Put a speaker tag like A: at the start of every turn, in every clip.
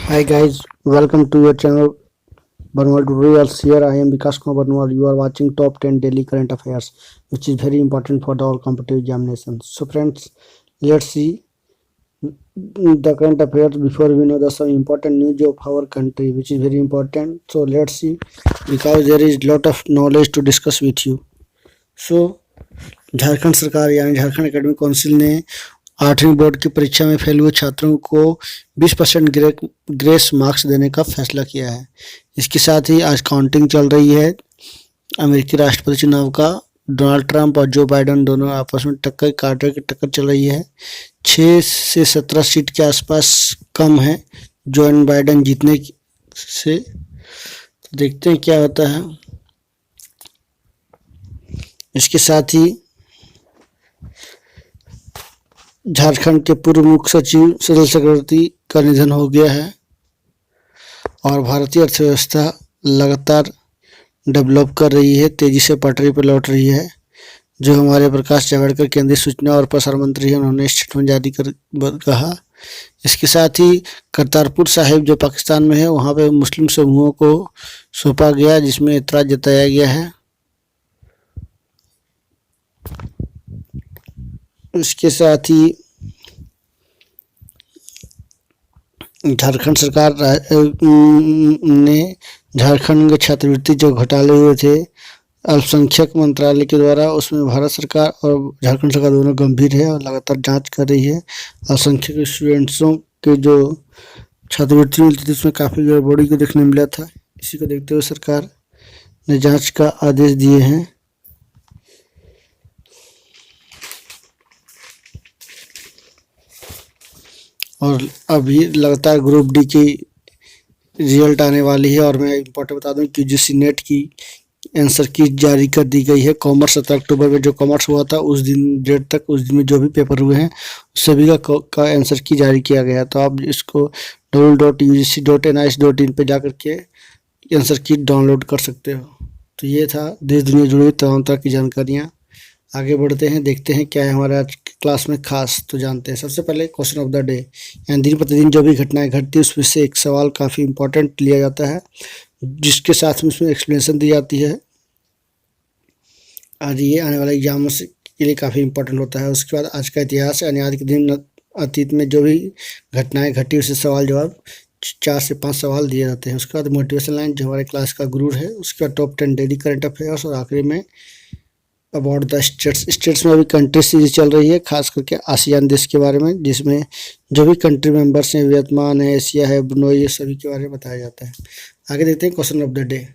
A: Hi guys, welcome to your channel Barnwal Tutorials. Here I am Vikas Kumar Barnwal. You are watching top 10 daily current affairs, which is very important for the all competitive examinations. So friends, let's see the current affairs before we know the some important news of our country, which is very important. So let's see because there is lot of knowledge to discuss with you. So Jharkhand सरकार यानी Jharkhand academic council ने 8वीं board की परीक्षा में fail हुए छात्रों को 20% ग्रेस मार्क्स देने का फैसला किया है। इसके साथ ही आज काउंटिंग चल रही है अमेरिकी राष्ट्रपति चुनाव का। डोनाल्ड ट्रंप और जो बाइडन दोनों आपस में टक्कर चल रही है। 6 से 17 सीट के आसपास कम है जो बाइडन जीतने से। तो देखते हैं क्या होता है। इसके साथ ही झारखंड के पूर्व मुख्य सचिव सलिल चक्रवर्ती का निधन हो गया है और भारतीय अर्थव्यवस्था लगातार डेवलप कर रही है, तेजी से पटरी पर लौट रही है। जो हमारे प्रकाश जावड़ेकर केंद्रीय सूचना और प्रसारण मंत्री हैं, उन्होंने स्टेटमेंट जारी कर कहा। इसके साथ ही करतारपुर साहिब जो पाकिस्तान में है, वहाँ पे मुस्लिम समूहों को सौंपा गया, जिसमें एतराज जताया गया है। इसके साथ ही झारखंड सरकार ने झारखंड के छात्रवृत्ति जो घोटाले हुए थे अल्पसंख्यक मंत्रालय के द्वारा, उसमें भारत सरकार और झारखंड सरकार दोनों गंभीर है और लगातार जांच कर रही है। अल्पसंख्यक स्टूडेंट्सों के जो छात्रवृत्ति मिलती थी उसमें काफ़ी गड़बड़ी को देखने मिला था। इसी को देखते हुए सरकार ने जांच का आदेश दिए हैं। और अभी लगातार ग्रुप डी की रिजल्ट आने वाली है और मैं इम्पोर्टेंट बता दूं कि यूजीसी नेट की आंसर की जारी कर दी गई है। कॉमर्स 17 अक्टूबर में जो कॉमर्स हुआ था उस दिन डेट तक, उस दिन में जो भी पेपर हुए हैं सभी का आंसर की जारी किया गया। तो आप इसको www.ugc.nic.in पे जाकर के आंसर की डाउनलोड कर सकते हो। तो ये था देश दुनिया जुड़ी हुई तमाम तरह की जानकारियाँ। आगे बढ़ते हैं, देखते हैं क्या है हमारे आज की क्लास में खास। तो जानते हैं सबसे पहले क्वेश्चन ऑफ द डे, यानी दिन प्रतिदिन जो भी घटनाएं घटती है उसमें से एक सवाल काफ़ी इंपॉर्टेंट लिया जाता है, जिसके साथ में उसमें एक्सप्लेनेशन दी जाती है। आज ये आने वाले एग्जाम के लिए काफ़ी इंपॉर्टेंट होता है। उसके बाद आज का इतिहास, यानी आज के दिन अतीत में जो भी घटनाएँ घटी उससे सवाल जवाब 4 से 5 सवाल दिए जाते हैं। उसके बाद मोटिवेशन लाइन जो हमारे क्लास का गुरु है, उसके बाद टॉप 10 डेली करंट अफेयर्स और आखिरी में अबाउट द स्टेट्स में अभी कंट्री सीरीज चल रही है, खास करके आसियान देश के बारे में, जिसमें जो भी कंट्री मेंबर्स हैं, वियतनाम है, एशिया है, ब्रुनई, ये सभी के बारे में बताया जाता है। आगे देखते हैं क्वेश्चन ऑफ द डे।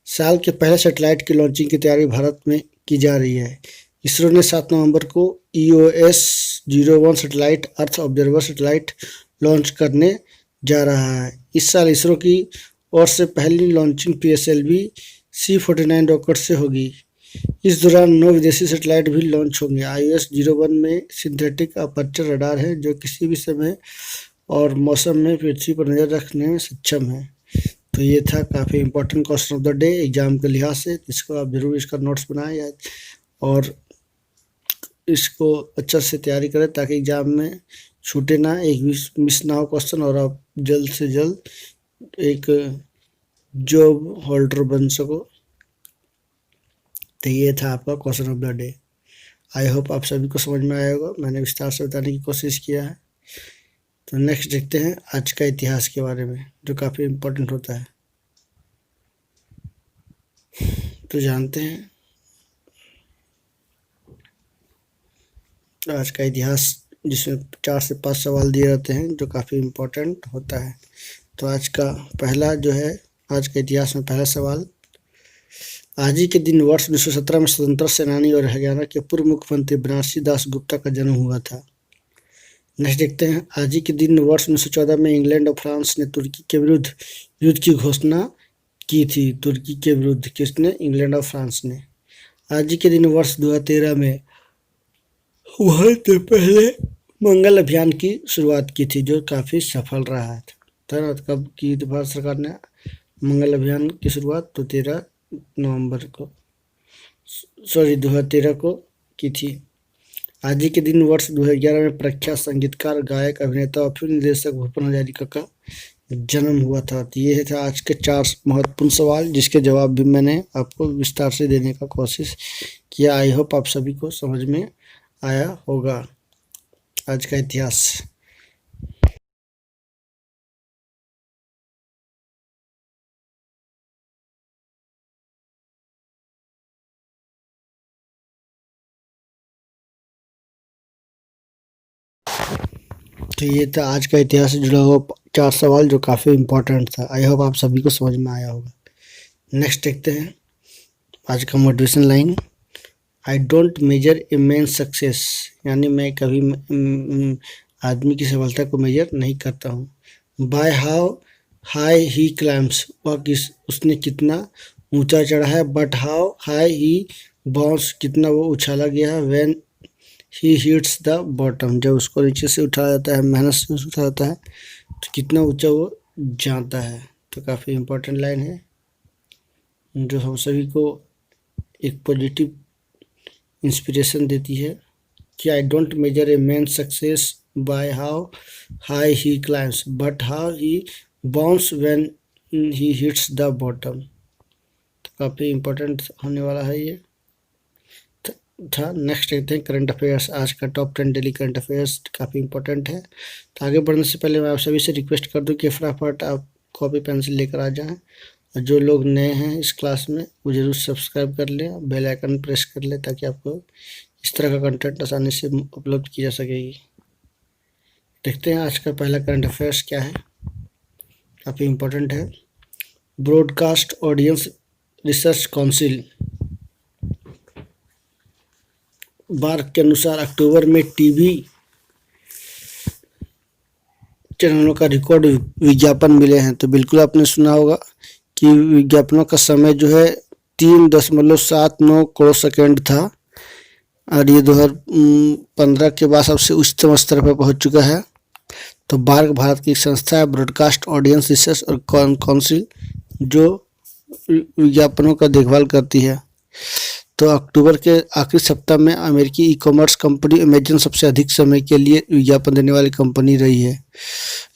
A: साल के पहले सैटेलाइट की लॉन्चिंग की तैयारी भारत में की जा रही है। इसरो ने 7 नवंबर को EOS-01 सैटेलाइट अर्थ ऑब्जर्वर सैटेलाइट लॉन्च करने जा रहा है। इस साल इसरो की ओर से पहली लॉन्चिंग PSLV C-49 रॉकेट से होगी। इस दौरान 9 विदेशी सैटेलाइट भी लॉन्च होंगे। IOS-01 में सिंथेटिक अपर्चर रडार है जो किसी भी समय और मौसम में पृथ्वी पर नज़र रखने में सक्षम है। तो ये था काफ़ी important question of the day exam के लिहाज से। इसको आप जरूर इसका नोट्स बनाएं और इसको अच्छे से तैयारी करें ताकि एग्जाम में छूटे ना, एक भी मिस ना हो क्वेश्चन और आप जल्द से जल्द एक जॉब होल्डर बन सको। तो ये था आपका question of the day. I hope आप सभी को समझ में आया होगा, मैंने विस्तार से बताने की कोशिश किया है। तो नेक्स्ट देखते हैं आज का इतिहास के बारे में, जो काफ़ी इम्पोर्टेंट होता है। तो जानते हैं आज का इतिहास, जिसमें 4 से 5 सवाल दिए जाते हैं जो काफ़ी इम्पोर्टेंट होता है। तो आज का पहला जो है, आज के इतिहास में पहला सवाल, आज ही के दिन वर्ष 1917 में स्वतंत्रता सेनानी और हरियाणा के पूर्व मुख्यमंत्री बनारसी दास गुप्ता का जन्म हुआ था। नेक्स्ट देखते हैं, आज ही के दिन वर्ष 1914 में इंग्लैंड और फ्रांस ने तुर्की के विरुद्ध युद्ध की घोषणा की थी। तुर्की के विरुद्ध किसने? इंग्लैंड और फ्रांस ने। आज ही के दिन वर्ष 2013 में भारत ने पहले मंगल अभियान की शुरुआत की थी, जो काफ़ी सफल रहा था। कब की थी भारत सरकार ने मंगल अभियान की शुरुआत? तो 13 नवंबर को, 2013 को की थी। आज ही के दिन वर्ष 2011 में प्रख्यात संगीतकार, गायक, अभिनेता और फिल्म निर्देशक भूपेन हजारिका का जन्म हुआ था। तो ये था आज के 4 महत्वपूर्ण सवाल, जिसके जवाब भी मैंने आपको विस्तार से देने का कोशिश किया। आई होप आप सभी को समझ में आया होगा आज का इतिहास। तो ये था आज का इतिहास से जुड़ा हुआ 4 सवाल, जो काफ़ी इम्पोर्टेंट था। आई होप आप सभी को समझ में आया होगा। नेक्स्ट देखते हैं आज का motivation line. I don't measure a man success, यानी मैं कभी आदमी की सफलता को मेजर नहीं करता हूँ। Bye how high he climbs, वह उसने कितना ऊंचा चढ़ा है। But how high he bounce, कितना वो उछाला गया है। When he hits the bottom, जब उसको नीचे से उठाया जाता है, मेहनत से उठाया जाता है, तो कितना ऊंचा वो जाता है। तो काफ़ी इम्पोर्टेंट लाइन है, जो हम सभी को एक पॉजिटिव इंस्पिरेशन देती है कि I don't measure a man success by how high he climbs, but how he bounce when he hits the bottom. तो काफ़ी इम्पोर्टेंट होने वाला है ये था। नेक्स्ट देखते हैं करंट अफेयर्स। आज का टॉप 10 डेली करंट अफेयर्स काफ़ी इंपॉर्टेंट है। तो आगे बढ़ने से पहले मैं आप सभी से रिक्वेस्ट कर दूं कि फटाफट आप कॉपी पेंसिल लेकर आ जाएं, और जो लोग नए हैं इस क्लास में वो जरूर सब्सक्राइब कर लें, बेल आइकन प्रेस कर लें, ताकि आपको इस तरह का कंटेंट आसानी से उपलब्ध की जा सकेगी। देखते हैं आज का पहला करंट अफेयर्स क्या है, काफ़ी इम्पोर्टेंट है। Broadcast audience research council BARC के अनुसार अक्टूबर में टीवी चैनलों का रिकॉर्ड विज्ञापन मिले हैं। तो बिल्कुल आपने सुना होगा कि विज्ञापनों का समय जो है 3.79 करोड़ सेकेंड था, और ये 2015 के बाद सबसे उच्चतम स्तर पर पहुंच चुका है। तो बार्क भारत की एक संस्था है, ब्रॉडकास्ट ऑडियंस रिसर्च और काउंसिल, जो विज्ञापनों का देखभाल करती है। तो अक्टूबर के आखिरी सप्ताह में अमेरिकी ई कॉमर्स कंपनी अमेजन सबसे अधिक समय के लिए विज्ञापन देने वाली कंपनी रही है।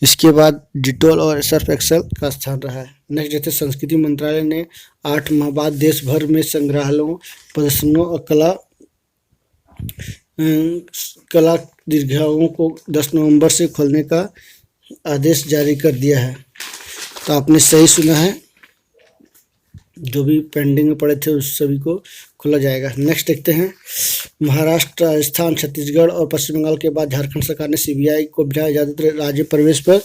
A: इसके बाद डिटोल और सर्फ एक्सेल का स्थान रहा है। नेक्स्ट जैसे संस्कृति मंत्रालय ने 8 माह बाद देश भर में संग्रहालयों, प्रदर्शनों और कला दीर्घाओं को 10 नवंबर से खोलने का आदेश जारी कर दिया है। तो आपने सही सुना है, जो भी पेंडिंग में पड़े थे उस सभी को खोला जाएगा। नेक्स्ट देखते हैं महाराष्ट्र, राजस्थान, छत्तीसगढ़ और पश्चिम बंगाल के बाद झारखंड सरकार ने सीबीआई को बिना इजाजत राज्य प्रवेश पर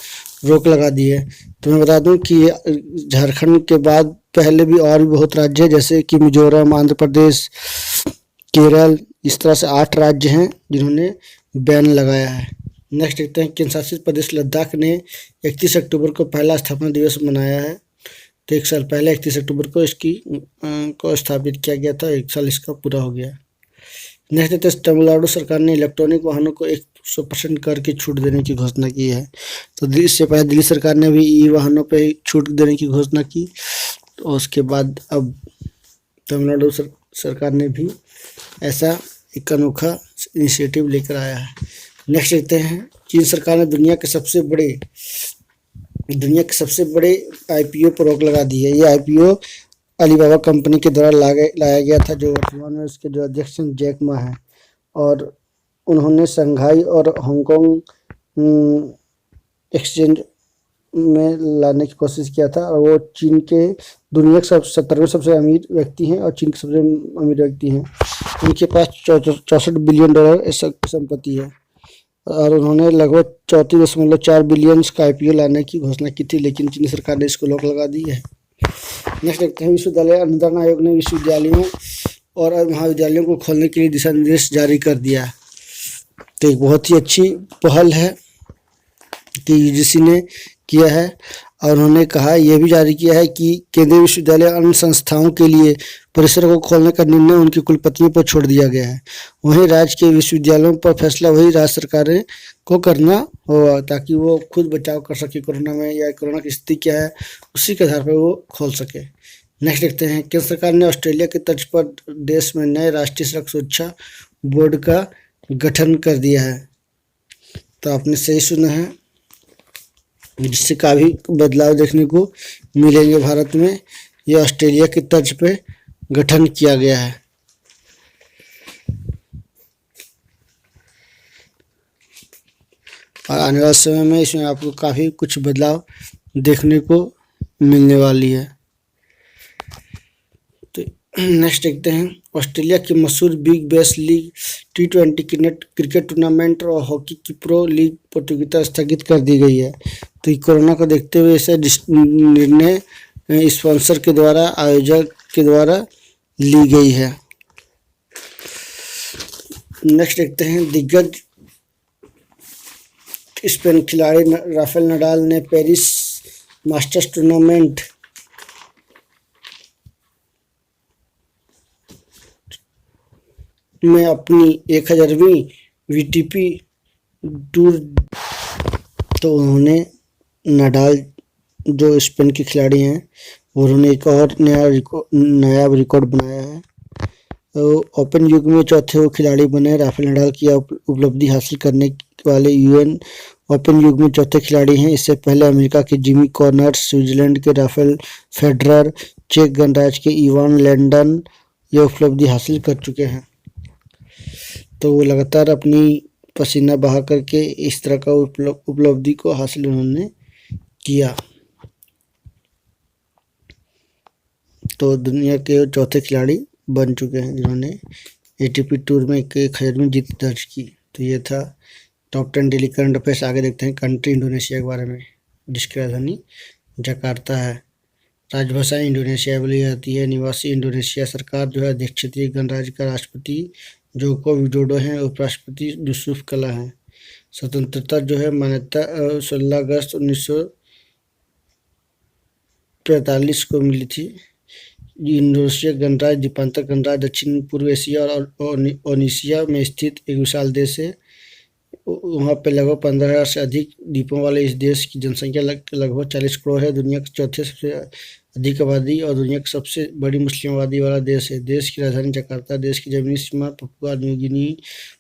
A: रोक लगा दी है। तो मैं बता दूं कि झारखंड के बाद पहले भी और भी बहुत राज्य है, जैसे कि मिजोरम, आंध्र प्रदेश, केरल, इस तरह से 8 राज्य हैं जिन्होंने बैन लगाया है। नेक्स्ट देखते हैं केंद्र शासित प्रदेश लद्दाख ने 31 अक्टूबर को पहला स्थापना दिवस मनाया है। तो 1 साल पहले 31 अक्टूबर को इसकी को स्थापित किया गया था, 1 साल इसका पूरा हो गया। नेक्स्ट देखते हैं तमिलनाडु सरकार ने इलेक्ट्रॉनिक वाहनों को 100% कर की छूट देने की घोषणा की है। तो इससे पहले दिल्ली सरकार ने भी ई वाहनों पर छूट देने की घोषणा की, तो उसके बाद अब तमिलनाडु सरकार ने भी ऐसा एक अनोखा इनिशिएटिव लेकर आया है। नेक्स्ट देखते हैं चीन सरकार ने दुनिया के सबसे बड़े आईपीओ पर रोक लगा दी है। ये आईपीओ अलीबाबा कंपनी के द्वारा लाया गया था, जो वर्तमान में उसके जो अध्यक्ष जैक मा हैं, और उन्होंने शंघाई और हांगकांग एक्सचेंज में लाने की कोशिश किया था। और वो चीन के दुनिया के 70वें सबसे अमीर व्यक्ति हैं, और चीन के सबसे अमीर व्यक्ति हैं। उनके पास $64 बिलियन ऐसा संपत्ति है, और उन्होंने लगभग 34.4 बिलियन का आईपीओ लाने की घोषणा की थी, लेकिन चीनी सरकार ने इसको रोक लगा दी है। नेक्स्ट देखते हैं विश्वविद्यालय अनुदान आयोग ने विश्वविद्यालयों और महाविद्यालयों को खोलने के लिए दिशा निर्देश जारी कर दिया। तो एक बहुत ही अच्छी पहल है कि यूजीसी ने किया है, और उन्होंने कहा यह भी जारी किया है कि केंद्रीय विश्वविद्यालय अन्य संस्थाओं के लिए परिसर को खोलने का निर्णय उनकी कुलपतियों पर छोड़ दिया गया है। वहीं राज्य के विश्वविद्यालयों पर फैसला वही राज्य सरकारें को करना होगा, ताकि वो खुद बचाव कर सके कोरोना में, या कोरोना की स्थिति क्या है उसी के आधार पर वो खोल सके। नेक्स्ट देखते हैं केंद्र सरकार ने ऑस्ट्रेलिया के तर्ज पर देश में नए राष्ट्रीय सड़क सुरक्षा बोर्ड का गठन कर दिया है। तो आपने सही सुना है, जिससे काफ़ी बदलाव देखने को मिलेंगे भारत में। यह ऑस्ट्रेलिया की तर्ज पे गठन किया गया है। और आने वाले समय में इसमें आपको काफ़ी कुछ बदलाव देखने को मिलने वाली है। तो नेक्स्ट देखते हैं, ऑस्ट्रेलिया की मशहूर big bash league T20 cricket tournament और हॉकी की प्रो लीग प्रतियोगिता स्थगित कर दी गई है। तो कोरोना को देखते हुए ऐसा निर्णय स्पॉन्सर के द्वारा, आयोजक के द्वारा ली गई है। नेक्स्ट देखते हैं, दिग्गज स्पेन खिलाड़ी राफेल नडाल ने पेरिस मास्टर्स टूर्नामेंट में अपनी 1000वीं VTP टूर, तो उन्होंने नडाल जो स्पेन के खिलाड़ी हैं उन्होंने एक और नया रिकॉर्ड बनाया है। तो ओपन युग में चौथे वो खिलाड़ी बने। राफेल नडाल की उपलब्धि हासिल करने वाले UN ओपन युग में चौथे खिलाड़ी हैं। इससे पहले अमेरिका के जिमी कॉर्नर्स, स्विट्जरलैंड के राफेल फेडरर, चेक गणराज्य के इवान लैंडन ये उपलब्धि हासिल कर चुके हैं। तो वो लगातार अपनी पसीना बहा करके इस तरह का उपलब्धि को हासिल उन्होंने किया। तो दुनिया के चौथे खिलाड़ी बन चुके हैं जिन्होंने ATP टूर में 1000वीं जीत दर्ज की। तो ये था टॉप 10 डेली करंट अफेयर्स। आगे देखते हैं कंट्री इंडोनेशिया के बारे में, जिसकी राजधानी जकार्ता है। राजभाषा इंडोनेशिया बोली जाती है। निवासी इंडोनेशिया सरकार जो है अध्यक्ष क्षेत्रीय गणराज्य का राष्ट्रपति जोको विडोडो हैं। उपराष्ट्रपति यूसुफ कला हैं। स्वतंत्रता जो है मान्यता 16 अगस्त 1945 को मिली थी। इंडोनेशिया गणराज्य द्वीपांतर गणराज्य दक्षिण पूर्व एशिया और ओनेशिया में स्थित एक विशाल देश है। वहाँ पे लगभग 15,000 से अधिक द्वीपों वाले इस देश की जनसंख्या लगभग 40 करोड़ है। दुनिया के चौथे सबसे अधिक आबादी और दुनिया की सबसे बड़ी मुस्लिम आबादी वाला देश है। देश की राजधानी जकार्ता। देश की जमीनी सीमा पपुआ न्यू गिनी,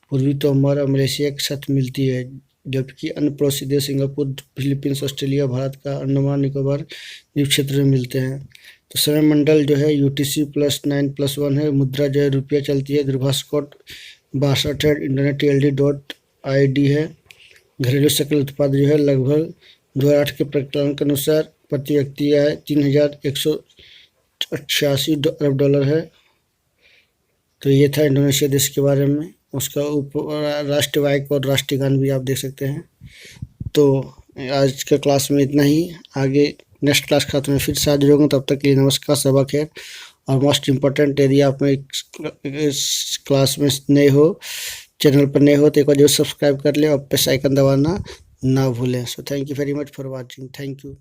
A: पूर्वी तिमोर और मलेशिया के साथ मिलती है, जबकि अन्य पड़ोसी देश सिंगापुर, फिलीपींस, ऑस्ट्रेलिया, भारत का अंडमान निकोबार द्वीप क्षेत्र में मिलते हैं। तो समय मंडल जो है UTC+9+1 है। मुद्रा जो है रुपया चलती है। दूरभाष कोड 62 है। इंटरनेट TLD.ID है। घरेलू सकल उत्पाद जो है लगभग 2008 के प्रकलन के अनुसार प्रति व्यक्ति आय $3,188 अरब डॉलर है। तो ये था इंडोनेशिया देश के बारे में। उसका राष्ट्रीय वायक और राष्ट्रीय गान भी आप देख सकते हैं। तो आज के क्लास में इतना ही। आगे नेक्स्ट क्लास खाते में फिर से हाजिर होंगे। तब तक के लिए नमस्कार, सबा खैर। और मोस्ट इम्पोर्टेंट, यदि आप इस क्लास में नए हो, चैनल पर नए हो, तो एक बार जरूर सब्सक्राइब कर ले और बेल आइकन दबाना ना भूलें। So thank you very much for watching. Thank you.